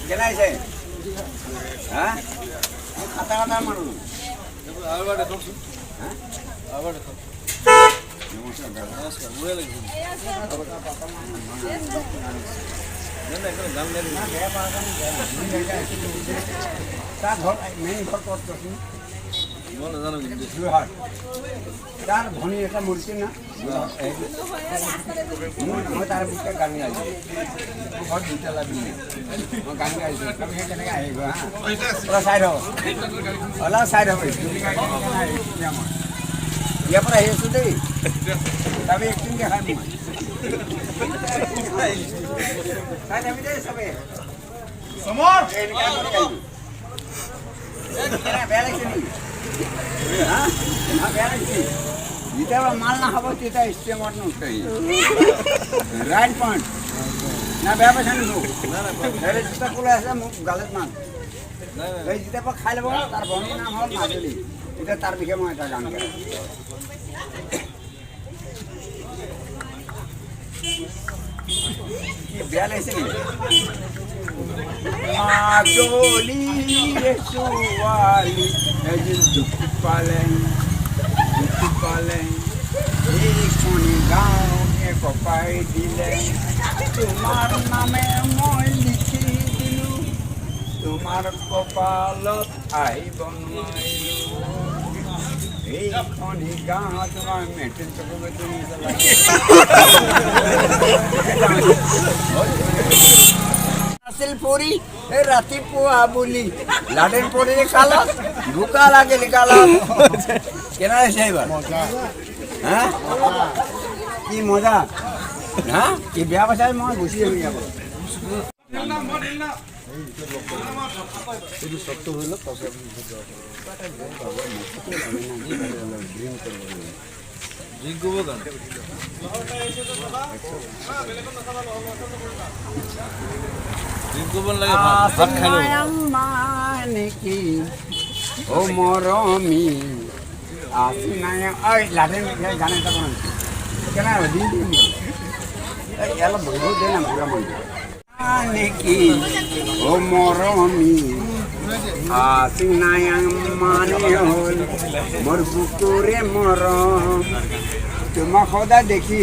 কেনাইছে হ্যাঁ খাতা খাতা মানুষ তাৰ ভনী এটা মূৰ্তি না মই তাৰ বিষয়ে গান গাইছোঁ ঘৰত দুটা লাগি মই গান গাইছোঁ সেই কেনেকৈ আহিব হা পুৰা চাই থাকক অলপ চাই থাকক ইয়াৰ পৰা আহি আছোঁ দেই তাৰপৰা একদিন দেখাই মই চাই থাকি দেই চবে বেয়া লাগিছে নেকি বেয়া লাগিছে যেতিয়াবা মাল নাখাব তেতিয়া ষ্টেমত নুঠাই ৰাইট পইণ্ট না বেয়া পাইছা নেকি যেতিয়া ক'লৈ আছে মোক গালত মান এই যেতিয়াৰ পৰা খাই ল'ব তাৰ ভনীৰ নাম হ'ল মাজুলী এতিয়া তাৰ বিষয়ে মই এটা গান গাওঁ বেয়া লাগিছে নেকি মাজুলী ছোৱালী এদিন দুখ পালে এইখনি গাঁৱে কপাই দিলে তোমাৰ নামে মই লিখি দিলোঁ তোমাৰ কপালত আহিব নোৱাৰিলোঁ এইখনি গাঁৱত মই মেট্ৰিক চকু আছিল পৰি এই ৰাতিপুৱা বুলি লাডেন পৰি কালত বোকা লাগিল কালত কেনে আছে এইবাৰ হা কি মজা হা কি বেয়া পাইছা মই গুচি আহিম ইয়াৰ নেকি ও মৰমী আসি নাই ওই লাডেন গান এটা বনান কেন দিন দিন অলপ বহিব দে না বুঢ়া মানুহ নেকি ও মৰমী আসি নাই মানে হ'ল মোৰ বুকুৰে মৰম তোমাক সদায় দেখি